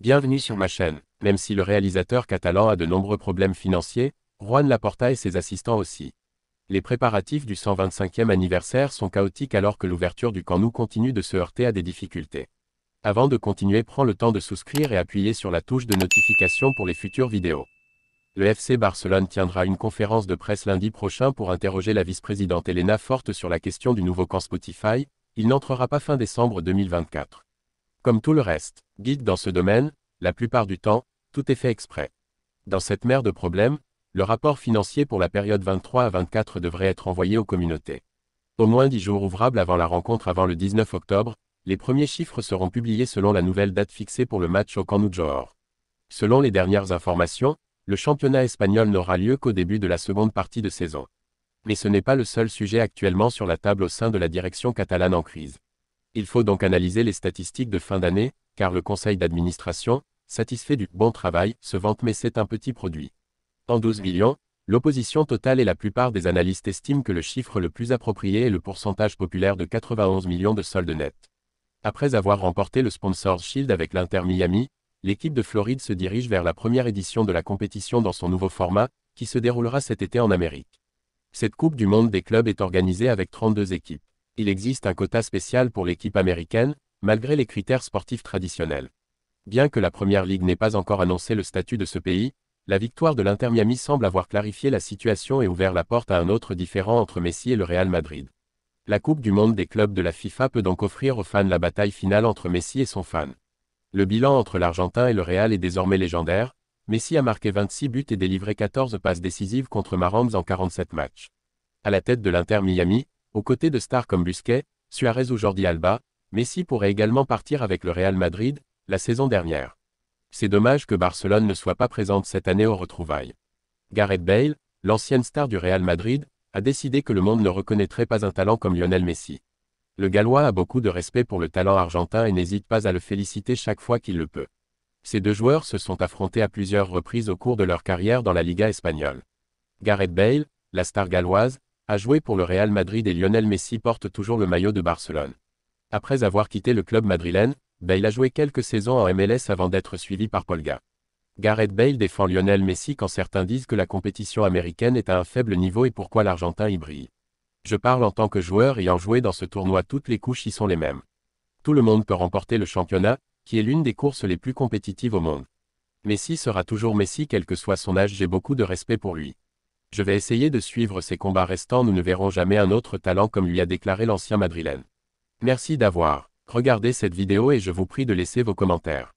Bienvenue sur ma chaîne. Même si le réalisateur catalan a de nombreux problèmes financiers, Joan Laporta et ses assistants aussi. Les préparatifs du 125e anniversaire sont chaotiques alors que l'ouverture du Camp Nou continue de se heurter à des difficultés. Avant de continuer, prends le temps de souscrire et appuyer sur la touche de notification pour les futures vidéos. Le FC Barcelone tiendra une conférence de presse lundi prochain pour interroger la vice-présidente Elena Forte sur la question du nouveau camp Spotify. Il n'entrera pas fin décembre 2024. Comme tout le reste, guide dans ce domaine, la plupart du temps, tout est fait exprès. Dans cette mer de problèmes, le rapport financier pour la période 23 à 24 devrait être envoyé aux communautés. Au moins 10 jours ouvrables avant la rencontre avant le 19 octobre, les premiers chiffres seront publiés selon la nouvelle date fixée pour le match au Camp Nou Johor. Selon les dernières informations, le championnat espagnol n'aura lieu qu'au début de la seconde partie de saison. Mais ce n'est pas le seul sujet actuellement sur la table au sein de la direction catalane en crise. Il faut donc analyser les statistiques de fin d'année, car le conseil d'administration, satisfait du « bon travail », se vante mais c'est un petit produit. En 12 millions, l'opposition totale et la plupart des analystes estiment que le chiffre le plus approprié est le pourcentage populaire de 91 millions de solde net. Après avoir remporté le Sponsors Shield avec l'Inter Miami, l'équipe de Floride se dirige vers la première édition de la compétition dans son nouveau format, qui se déroulera cet été en Amérique. Cette Coupe du Monde des clubs est organisée avec 32 équipes. Il existe un quota spécial pour l'équipe américaine, malgré les critères sportifs traditionnels. Bien que la Première Ligue n'ait pas encore annoncé le statut de ce pays, la victoire de l'Inter Miami semble avoir clarifié la situation et ouvert la porte à un autre différend entre Messi et le Real Madrid. La Coupe du Monde des clubs de la FIFA peut donc offrir aux fans la bataille finale entre Messi et son fan. Le bilan entre l'Argentin et le Real est désormais légendaire. Messi a marqué 26 buts et délivré 14 passes décisives contre Mahomes en 47 matchs. À la tête de l'Inter Miami, aux côtés de stars comme Busquets, Suarez ou Jordi Alba, Messi pourrait également partir avec le Real Madrid, la saison dernière. C'est dommage que Barcelone ne soit pas présente cette année aux retrouvailles. Gareth Bale, l'ancienne star du Real Madrid, a décidé que le monde ne reconnaîtrait pas un talent comme Lionel Messi. Le Gallois a beaucoup de respect pour le talent argentin et n'hésite pas à le féliciter chaque fois qu'il le peut. Ces deux joueurs se sont affrontés à plusieurs reprises au cours de leur carrière dans la Liga espagnole. Gareth Bale, la star galloise, a joué pour le Real Madrid et Lionel Messi porte toujours le maillot de Barcelone. Après avoir quitté le club madrilène, Bale a joué quelques saisons en MLS avant d'être suivi par Polga. Gareth Bale défend Lionel Messi quand certains disent que la compétition américaine est à un faible niveau et pourquoi l'Argentin y brille. Je parle en tant que joueur ayant joué dans ce tournoi, toutes les couches y sont les mêmes. Tout le monde peut remporter le championnat, qui est l'une des courses les plus compétitives au monde. Messi sera toujours Messi quel que soit son âge, j'ai beaucoup de respect pour lui. Je vais essayer de suivre ses combats restants, nous ne verrons jamais un autre talent comme lui a déclaré l'ancien madrilène. Merci d'avoir regardé cette vidéo et je vous prie de laisser vos commentaires.